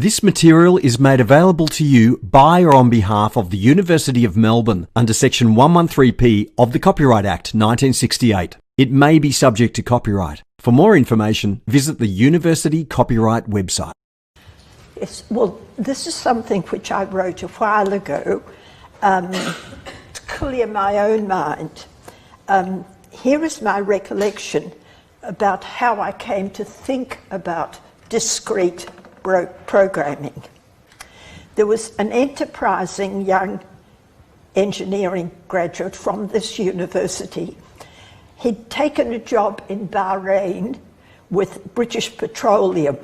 This material is made available to you by or on behalf of the University of Melbourne under Section 113P of the Copyright Act 1968. It may be subject to copyright. For more information, visit the University Copyright website. Yes, well, this is something which I wrote a while ago to clear my own mind. Here is my recollection about how I came to think about discrete programming. There was an enterprising young engineering graduate from this university. He'd taken a job in Bahrain with British Petroleum,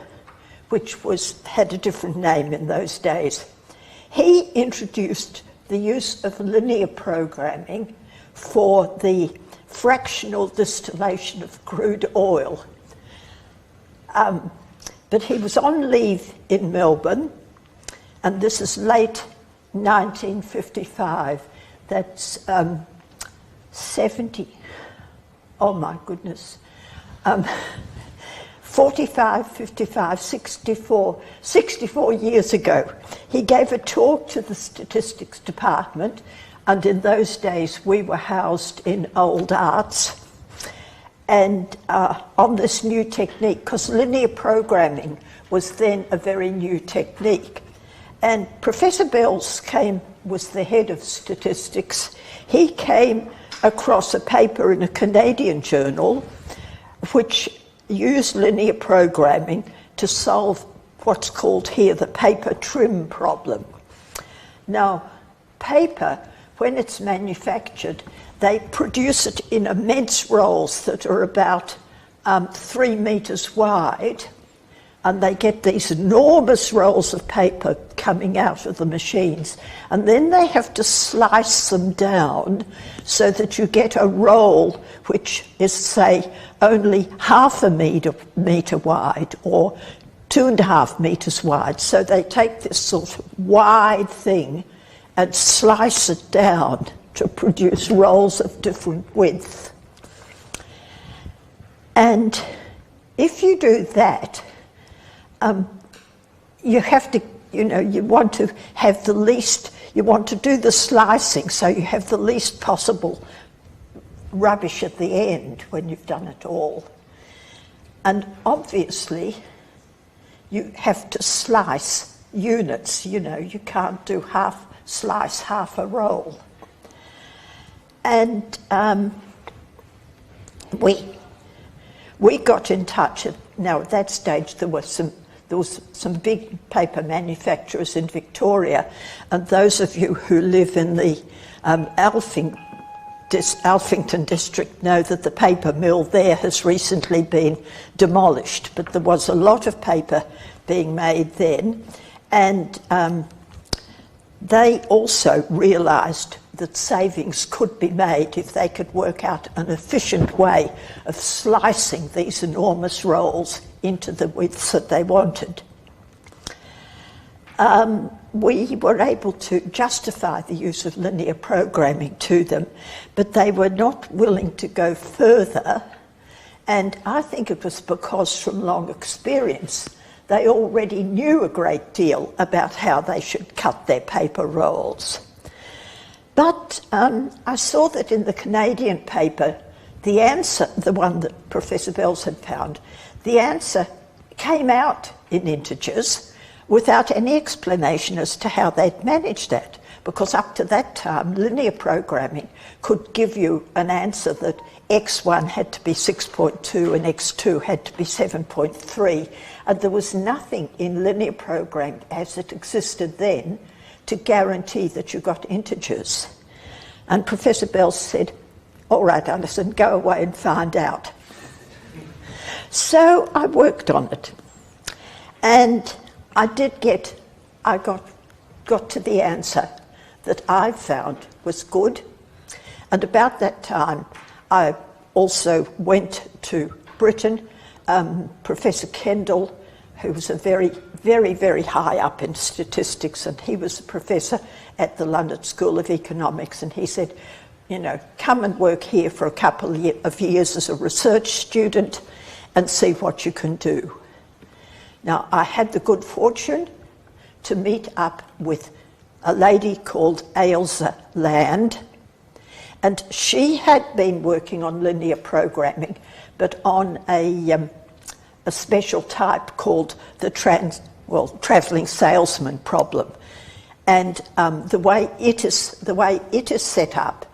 which had a different name in those days. He introduced the use of linear programming for the fractional distillation of crude oil. But he was on leave in Melbourne, and this is late 1955. That's 70, oh my goodness, 45, 55, 64 years ago. He gave a talk to the statistics department, and in those days we were housed in old arts. And on this new technique, because linear programming was then a very new technique. And Professor Bells was the head of statistics. He came across a paper in a Canadian journal which used linear programming to solve what's called here the paper trim problem. Now, paper, when it's manufactured, they produce it in immense rolls that are about 3 meters wide, and they get these enormous rolls of paper coming out of the machines, and then they have to slice them down so that you get a roll which is, say, only half a meter wide or 2.5 meters wide. So they take this sort of wide thing and slice it down to produce rolls of different width. And if you do that, you have to, you want to have the least, you want to do the slicing so you have the least possible rubbish at the end when you've done it all. And obviously, you have to slice units, you can't do slice half a roll. And we got in touch. Now at that stage there was some big paper manufacturers in Victoria, and those of you who live in the Alphington district know that the paper mill there has recently been demolished, but there was a lot of paper being made then, and they also realised that savings could be made if they could work out an efficient way of slicing these enormous rolls into the widths that they wanted. We were able to justify the use of linear programming to them, but they were not willing to go further, and I think it was because from long experience they already knew a great deal about how they should cut their paper rolls. But I saw that in the Canadian paper, the answer, the one that Professor Bells had found, the answer came out in integers without any explanation as to how they'd managed that, because up to that time, linear programming could give you an answer that x1 had to be 6.2 and x2 had to be 7.3, and there was nothing in linear programming as it existed then to guarantee that you got integers. And Professor Bells said, all right, Alison, go away and find out. So I worked on it, and I got to the answer that I found was good. And about that time, I also went to Britain. Professor Kendall, who was a very, very, very high up in statistics, and he was a professor at the London School of Economics, and he said, come and work here for a couple of years as a research student and see what you can do. Now, I had the good fortune to meet up with a lady called Ailsa Land, and she had been working on linear programming, but on a special type called the travelling salesman problem. And the way it is set up,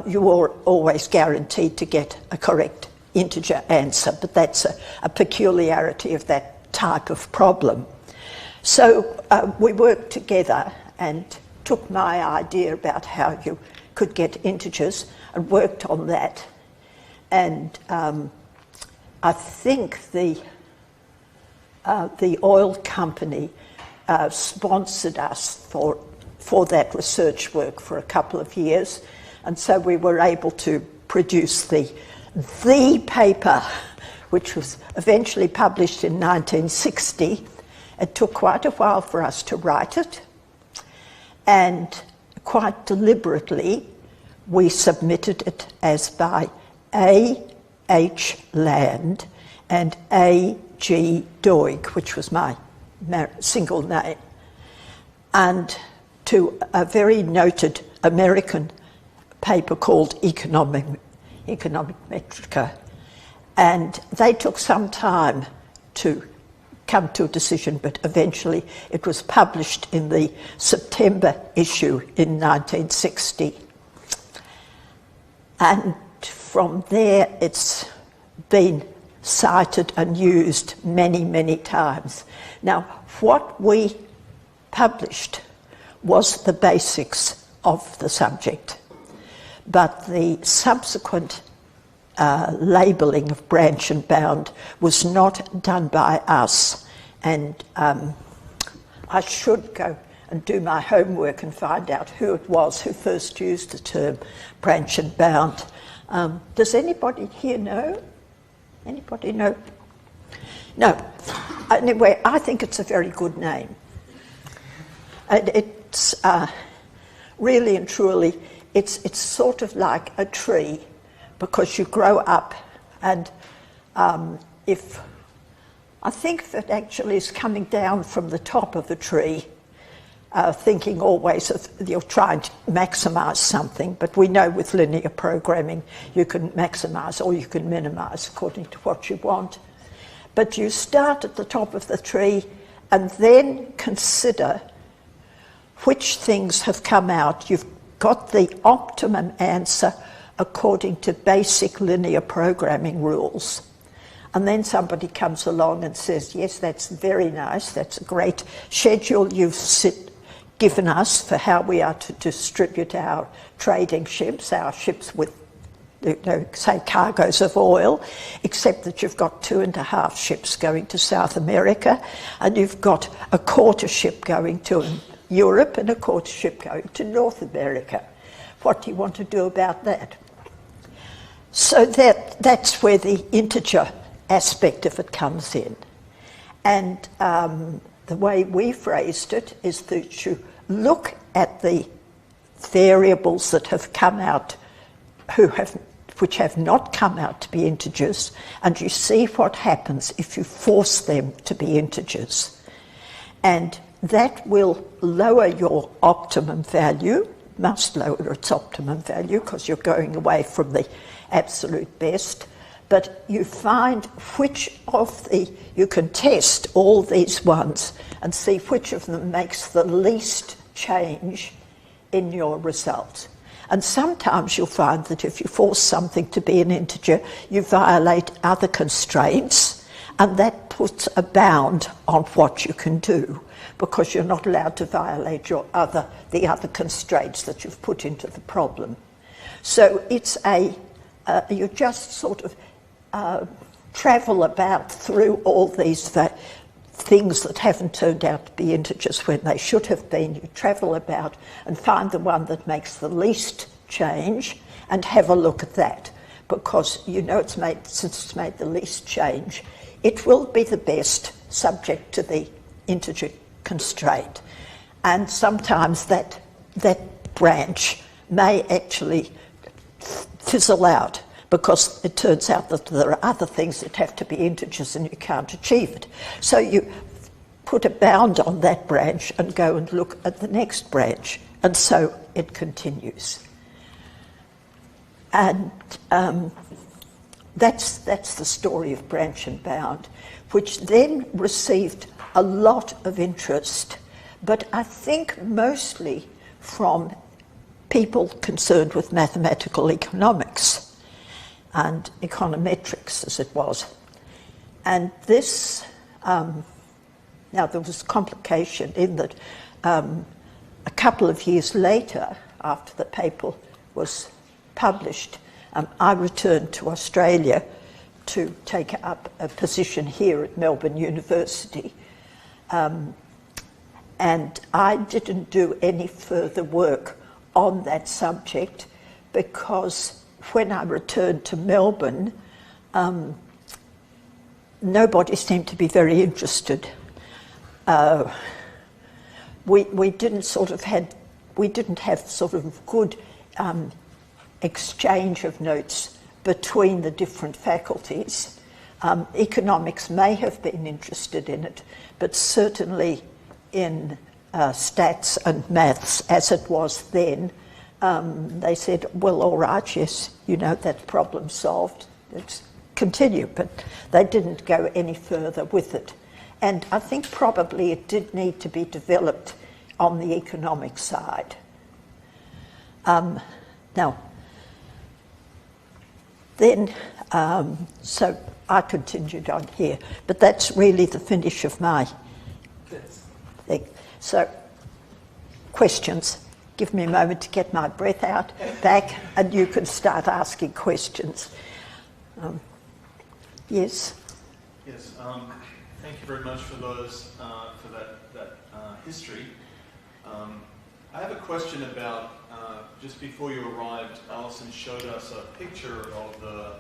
you are always guaranteed to get a correct integer answer, but that's a peculiarity of that type of problem. So we worked together and took my idea about how you could get integers and worked on that. And I think the oil company sponsored us for that research work for a couple of years, and so we were able to produce the paper, which was eventually published in 1960. It took quite a while for us to write it, and quite deliberately we submitted it as by A.H. Land and A.G. Doig, which was my single name, and to a very noted American paper called Economic Metrica, and they took some time to come to a decision, but eventually it was published in the September issue in 1960. And from there it's been cited and used many, many times. Now, what we published was the basics of the subject, but the subsequent labelling of branch and bound was not done by us, and I should go and do my homework and find out who it was who first used the term branch and bound. Does anybody here know? Anybody know? No. Anyway, I think it's a very good name. And it's really and truly, it's sort of like a tree, because you grow up, and if I think that actually is coming down from the top of a tree, thinking always of you're trying to maximise something, but we know with linear programming you can maximise or you can minimise according to what you want. But you start at the top of the tree and then consider which things have come out. You've got the optimum answer according to basic linear programming rules. And then somebody comes along and says, yes, that's very nice, that's a great schedule you've given us for how we are to distribute our trading ships, our ships with, say, cargoes of oil, except that you've got 2.5 ships going to South America, and you've got a quarter ship going to Europe and a quarter ship going to North America. What do you want to do about that? So that's where the integer aspect of it comes in. And the way we phrased it is that you look at the variables that have come out, which have not come out to be integers, and you see what happens if you force them to be integers. And that will lower your optimum value, must lower its optimum value because you're going away from the absolute best, but you find which of you can test all these ones and see which of them makes the least change in your result. And sometimes you'll find that if you force something to be an integer, you violate other constraints, and that puts a bound on what you can do, because you're not allowed to violate the other constraints that you've put into the problem. So it's you just sort of travel about through all these things that haven't turned out to be integers when they should have been. You travel about and find the one that makes the least change and have a look at that, because you know since it's made the least change, it will be the best subject to the integer constraint. And sometimes that branch may actually fizzle out, because it turns out that there are other things that have to be integers and you can't achieve it. So put a bound on that branch and go and look at the next branch. And so it continues. And that's the story of branch and bound, which then received a lot of interest, but I think mostly from people concerned with mathematical economics and econometrics, as it was. And this, now there was complication in that a couple of years later, after the paper was published, I returned to Australia to take up a position here at Melbourne University. And I didn't do any further work on that subject because when I returned to Melbourne, nobody seemed to be very interested. We didn't have sort of good exchange of notes between the different faculties. Economics may have been interested in it, but certainly in stats and maths, as it was then, they said, well, all right, yes, you know, that problem solved, let's continue. But they didn't go any further with it. And I think probably it did need to be developed on the economic side. Now, then, so I continued on here, but that's really the finish of my thing. So, questions. Give me a moment to get my breath out, back, and you can start asking questions. Yes? Yes, thank you very much for those, for that history. I have a question about, just before you arrived, Alison showed us a picture of the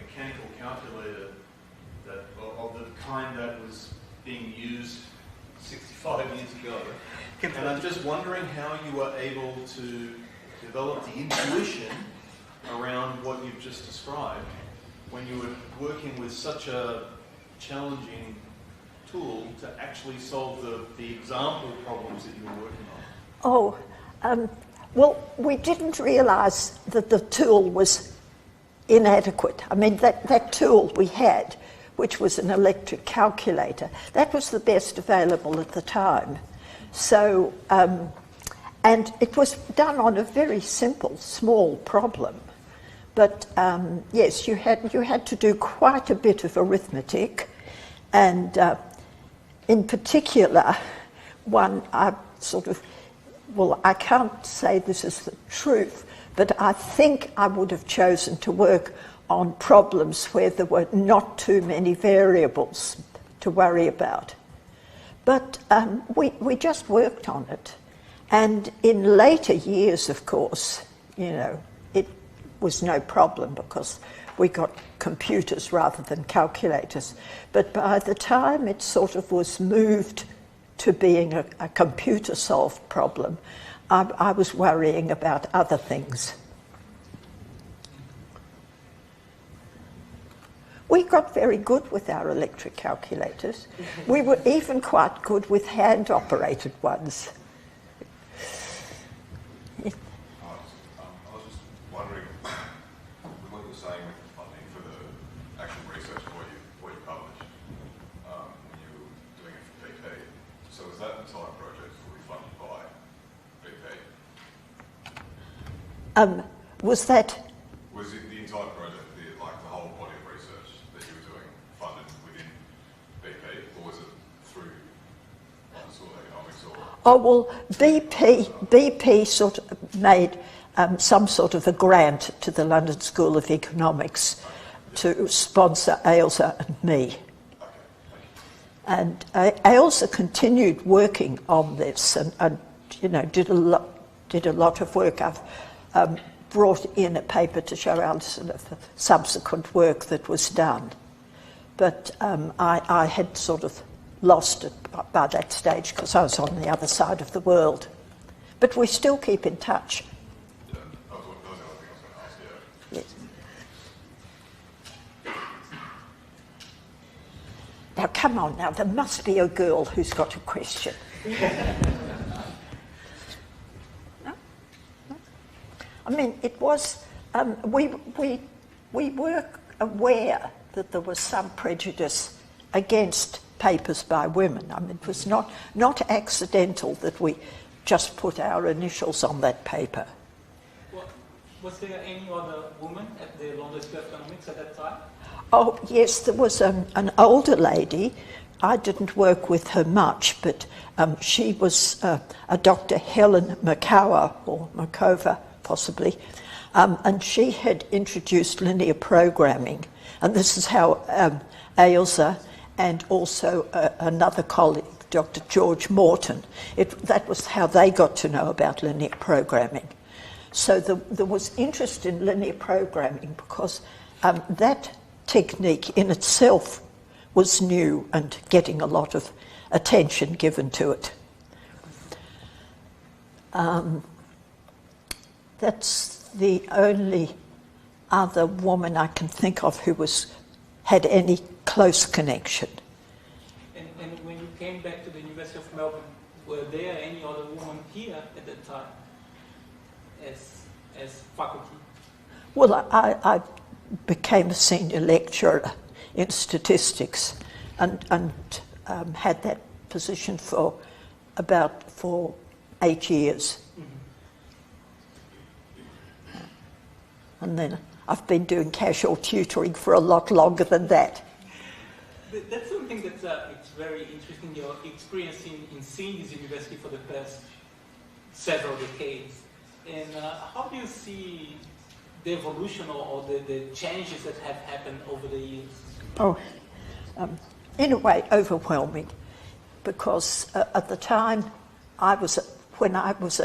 mechanical calculator of the kind that was being used 65 years ago. And I'm just wondering how you were able to develop the intuition around what you've just described when you were working with such a challenging tool to actually solve the example problems that you were working on. Well, we didn't realise that the tool was inadequate. I mean, that tool we had, which was an electric calculator, that was the best available at the time. So, and it was done on a very simple, small problem. But yes, you had to do quite a bit of arithmetic, and in particular, one I sort of, well, I can't say this is the truth, but I think I would have chosen to work on problems where there were not too many variables to worry about. But we just worked on it. And in later years, of course, you know, it was no problem because we got computers rather than calculators. But by the time it sort of was moved to being a computer-solved problem, I was worrying about other things. We got very good with our electric calculators. We were even quite good with hand-operated ones. I was just wondering, with what you were saying with the funding for the actual research for what you published, when you were doing it for BP, so was that entire project fully funded by BP? Was it the entire project, the whole body of research that you were doing, funded within BP, or was it through London School of Economics? Or? Oh, well, BP sort of made some sort of a grant to the London School of Economics to sponsor Ailsa and me. And Ailsa continued working on this and you know, did a lot of work. I've brought in a paper to show Alison of the subsequent work that was done. But I had sort of lost it by that stage because I was on the other side of the world. But we still keep in touch. Yeah, that was the other thing I was going to ask, yeah. Yes. Now, come on now, there must be a girl who's got a question. No? No? I mean, it was, we were aware that there was some prejudice against papers by women. I mean, it was not accidental that we just put our initials on that paper. Well, was there any other woman at the London School of Economics at that time? Oh, yes, there was an older lady. I didn't work with her much, but she was a Dr. Helen Makova, or Makova possibly, and she had introduced linear programming. And this is how Ailsa and also another colleague, Dr. George Morton, that was how they got to know about linear programming. So there was interest in linear programming because that technique in itself was new and getting a lot of attention given to it. That's the only other woman I can think of who had any close connection. And when you came back to the University of Melbourne, were there any other women here at that time as faculty? Well, I became a senior lecturer in statistics and had that position for 8 years. Mm-hmm. And then I've been doing casual tutoring for a lot longer than that. That's something that's it's very interesting, your experience in seeing this university for the past several decades. And how do you see the evolution or the changes that have happened over the years? Oh, in a way, overwhelming, because at the time when I was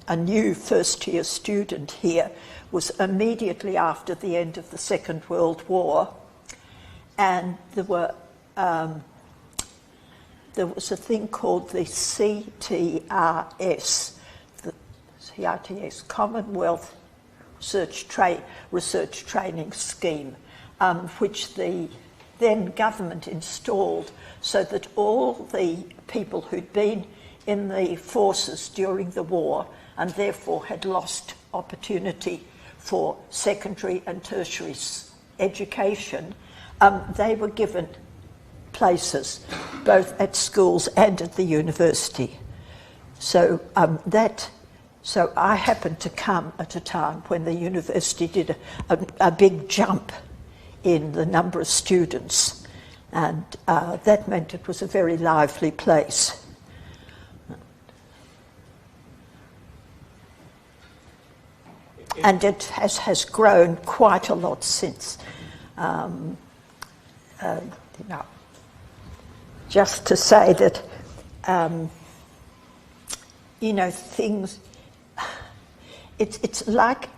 a new first-year student here, was immediately after the end of the Second World War, and there was a thing called the CTRS, Commonwealth Research Training Scheme, which the then government installed so that all the people who'd been in the forces during the war and therefore had lost opportunity for secondary and tertiary education, they were given places both at schools and at the university. So So I happened to come at a time when the university did a big jump in the number of students, and that meant it was a very lively place. And it has grown quite a lot since. Just to say that, things. It's like,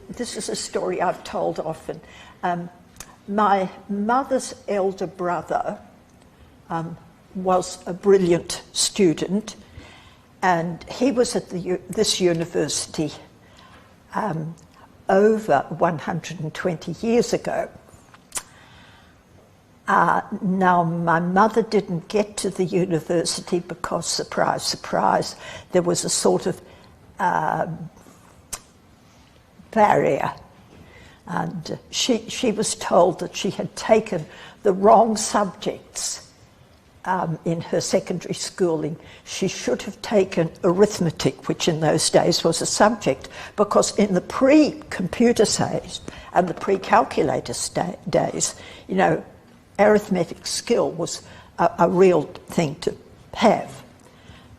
this is a story I've told often. My mother's elder brother was a brilliant student, and he was at this university over 120 years ago. Now, my mother didn't get to the university because, surprise, surprise, there was a sort of barrier, and she was told that she had taken the wrong subjects in her secondary schooling. She should have taken arithmetic, which in those days was a subject, because in the pre-computer days and the pre-calculator days, arithmetic skill was a real thing to have.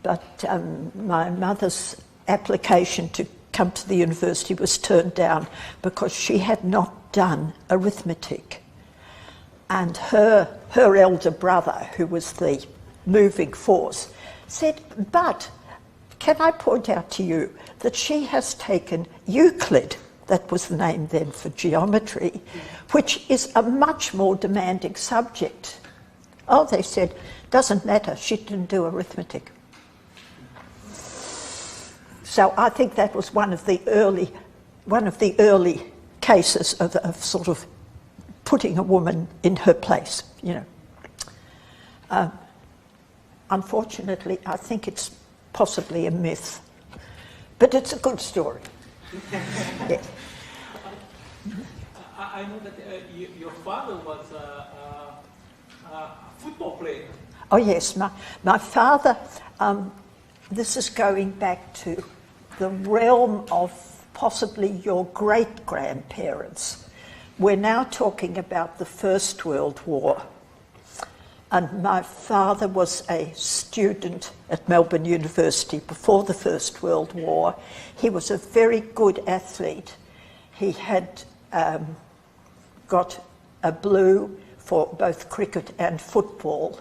But my mother's application to come to the university was turned down because she had not done arithmetic. And her elder brother, who was the moving force, said, "But can I point out to you that she has taken Euclid," that was the name then for geometry, "which is a much more demanding subject." Oh, they said, "Doesn't matter, she didn't do arithmetic." So I think that was one of the early cases of sort of putting a woman in her place, Unfortunately, I think it's possibly a myth, but it's a good story. Yeah. I know that your father was a football player. Oh yes, my father, this is going back to the realm of possibly your great-grandparents. We're now talking about the First World War. And my father was a student at Melbourne University before the First World War. He was a very good athlete. He had got a blue for both cricket and football.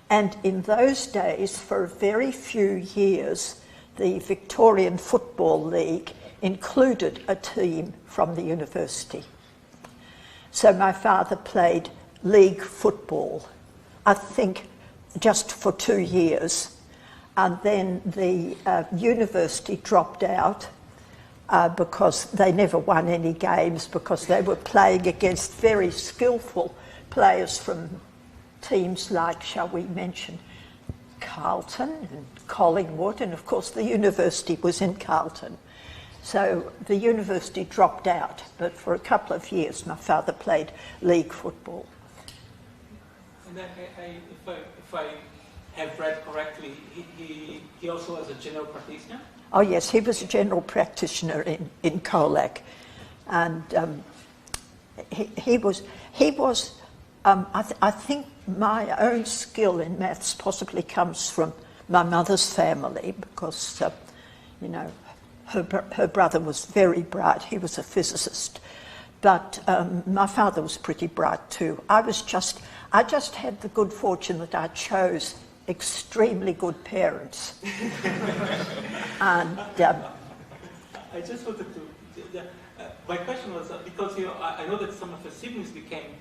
And in those days, for a very few years, the Victorian Football League included a team from the university. So my father played league football, I think just for 2 years, and then the university dropped out because they never won any games, because they were playing against very skillful players from teams like, shall we mention, Carlton and Collingwood, and of course the university was in Carlton. So the university dropped out, but for a couple of years my father played league football. And then if I have read correctly, he also was a general practitioner? Oh yes, he was a general practitioner in Colac, and he was. I think my own skill in maths possibly comes from my mother's family, because you know, her brother was very bright. He was a physicist, but my father was pretty bright too. I just had the good fortune that I chose extremely good parents. And I just wanted to. My question was because I know that some of your siblings became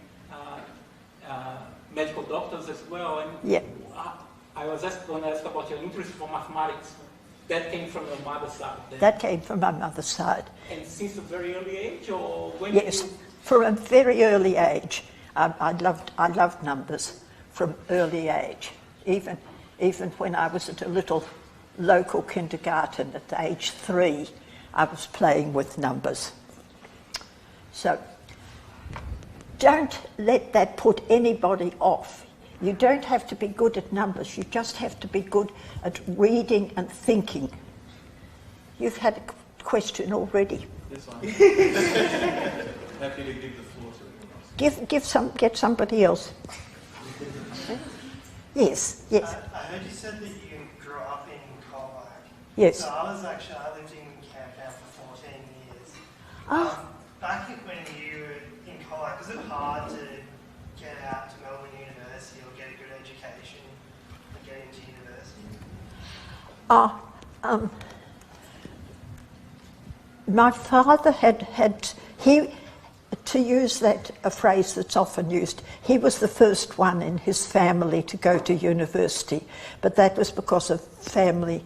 medical doctors as well, and yeah. I was going to ask about your interest for mathematics. That came from your mother's side? Then? That came from my mother's side. And since a very early age, or when? Yes, from a very early age. I loved numbers from early age. Even when I was at a little local kindergarten at age 3, I was playing with numbers. So don't let that put anybody off. You don't have to be good at numbers, you just have to be good at reading and thinking. You've had a question already. Yes, I'm happy to give the floor to Get somebody else. Yes. I heard you said that you grew up in Colac. Yes. So I lived in Camden for 14 years. Back when you were in Colac, was it hard to get out to Melbourne University or get a good education and get into university? My father had to use a phrase that's often used, he was the first one in his family to go to university, but that was because of family.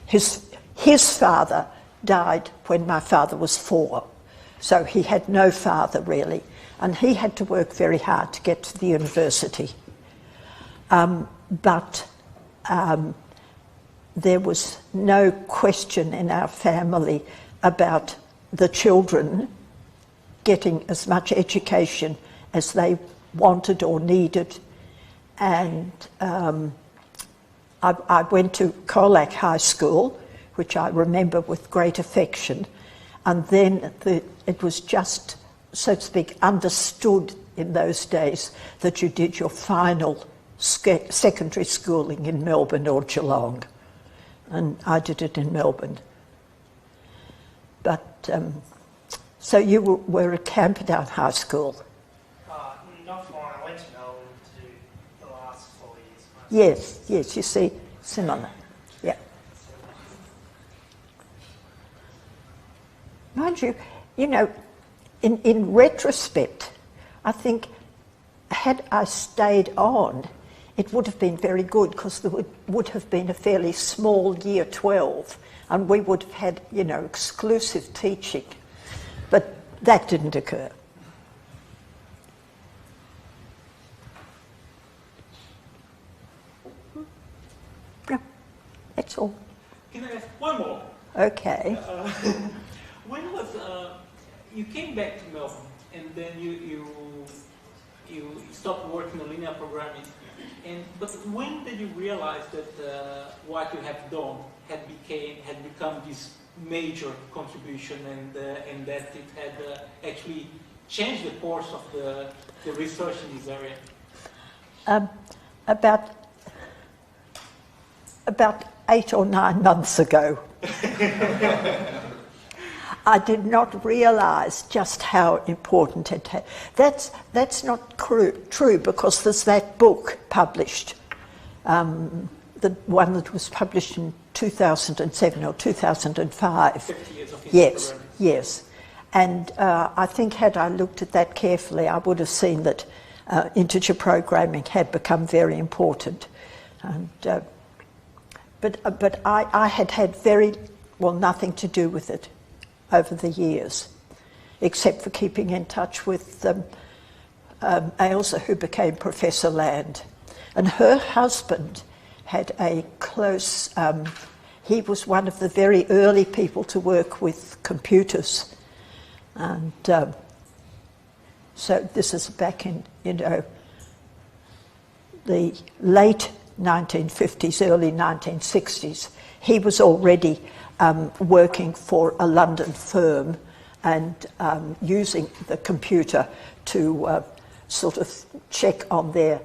His father died when my father was 4, so he had no father really, and he had to work very hard to get to the university. But there was no question in our family about the children getting as much education as they wanted or needed. And I went to Colac High School, which I remember with great affection, and then it was just, so to speak, understood in those days that you did your final secondary schooling in Melbourne or Geelong, and I did it in Melbourne. But so you were at Camperdown High School? Not for long. I went to Melbourne to do the last 4 years. Yes, you see, similar, yeah. Mind you, in retrospect, I think had I stayed on, it would have been very good, because there would have been a fairly small year 12, and we would have had, exclusive teaching. But that didn't occur. That's all. Can I ask one more? Okay. When was you came back to Melbourne, and then you stopped working on linear programming, but when did you realize that what you have done had become this major contribution, and that it had actually changed the course of the research in this area? About 8 or 9 months ago. I did not realise just how important it had. That's not true, because there's that book published, the one that was published in 2007 or 2005. 50 years of Yes, yes. And I think had I looked at that carefully, I would have seen that integer programming had become very important. And, but I had nothing to do with it over the years, except for keeping in touch with Ailsa, who became Professor Land. And her husband had a close, he was one of the very early people to work with computers. And so this is back in, the late 1950s, early 1960s. He was already working for a London firm and using the computer to sort of check on their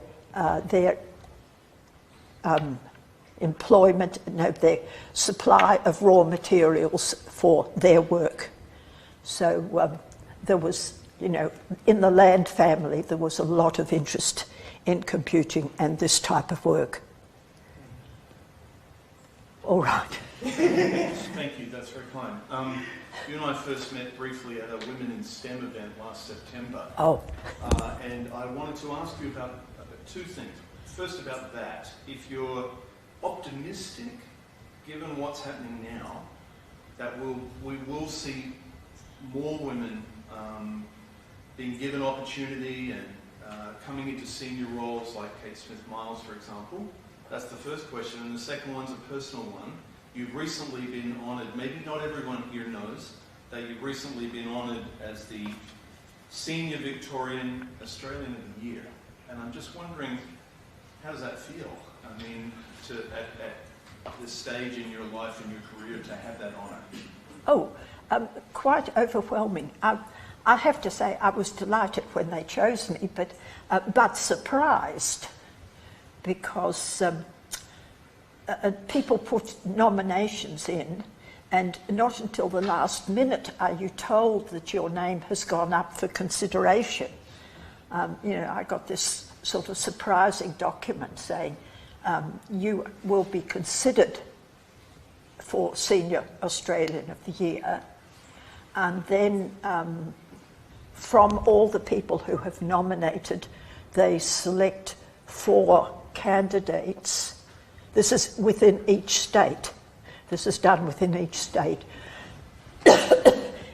employment, their supply of raw materials for their work. So there was, in the Land family, there was a lot of interest in computing and this type of work. All right. Thank you, that's very kind. You and I first met briefly at a Women in STEM event last September. Oh. And I wanted to ask you about two things. First, about that. If you're optimistic, given what's happening now, that we will see more women being given opportunity and coming into senior roles like Kate Smith-Miles, for example. That's the first question. And the second one's a personal one. You've recently been honoured, maybe not everyone here knows, that you've recently been honoured as the Senior Victorian Australian of the Year. And I'm just wondering, how does that feel? I mean, at this stage in your life and your career, to have that honour? Oh, quite overwhelming. I have to say I was delighted when they chose me, but surprised, because people put nominations in, and not until the last minute are you told that your name has gone up for consideration. I got this sort of surprising document saying you will be considered for Senior Australian of the Year, and then from all the people who have nominated, they select 4 candidates. This is within each state. This is done within each state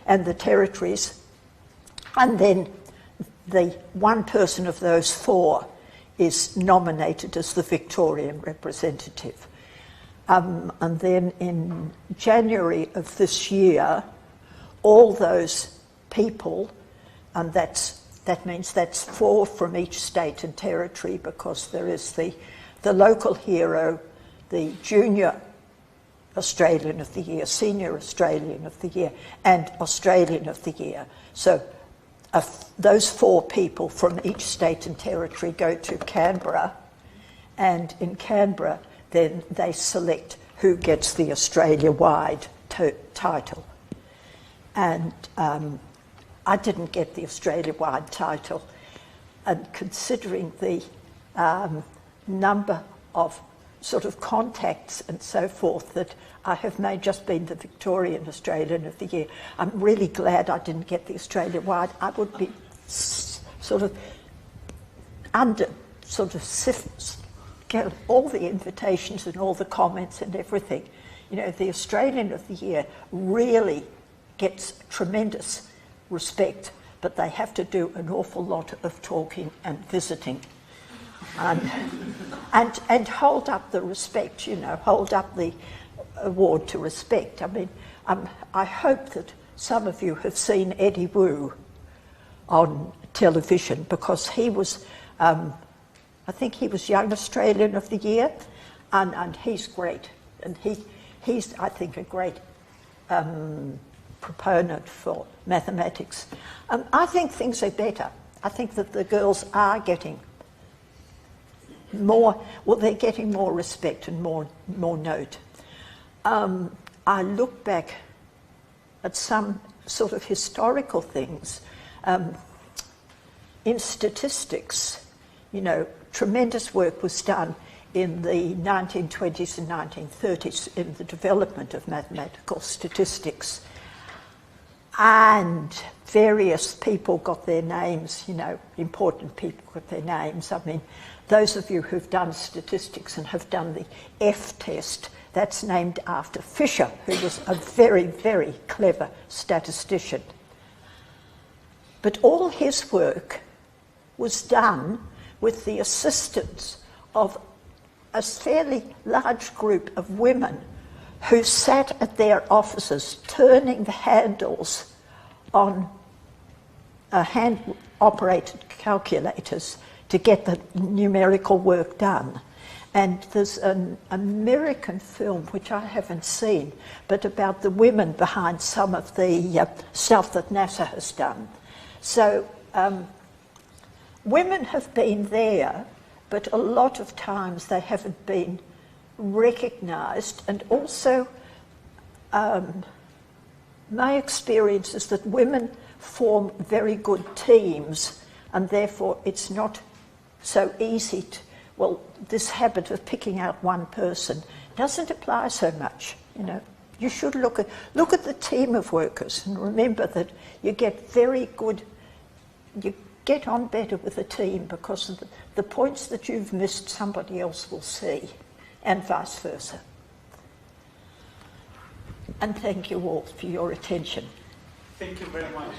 and the territories. And then the one person of those 4 is nominated as the Victorian representative. And then in January of this year, all those people, and that means that's 4 from each state and territory, because there is the local hero, the Junior Australian of the Year, Senior Australian of the Year, and Australian of the Year. So those 4 people from each state and territory go to Canberra, and in Canberra then they select who gets the Australia-wide title. And I didn't get the Australia-wide title, and considering the number of sort of contacts and so forth that I have made, just been the Victorian Australian of the Year, I'm really glad I didn't get the Australia-wide. I would be get all the invitations and all the comments and everything. The Australian of the Year really gets tremendous respect, but they have to do an awful lot of talking and visiting. and hold up the respect, you know, hold up the award to respect. I mean, I hope that some of you have seen Eddie Wu on television, because he was, I think he was Young Australian of the Year, and he's great. And he's, I think, a great proponent for mathematics. I think things are better. I think that the girls are getting more, well, they're getting more respect and more note. I look back at some sort of historical things. In statistics, you know, tremendous work was done in the 1920s and 1930s in the development of mathematical statistics. And various people got their names, you know, important people got their names. I mean, those of you who've done statistics and have done the F test, that's named after Fisher, who was a very, very clever statistician. But all his work was done with the assistance of a fairly large group of women who sat at their offices turning the handles on hand-operated calculators to get the numerical work done. And there's an American film, which I haven't seen, but about the women behind some of the stuff that NASA has done. So women have been there, but a lot of times they haven't been recognised. And also, my experience is that women form very good teams, and therefore it's not so easy to, well, this habit of picking out one person doesn't apply so much, you know. You should look at the team of workers and remember that you get very good, you get on better with a team because of the points that you've missed somebody else will see, and vice versa. And thank you all for your attention. Thank you very much.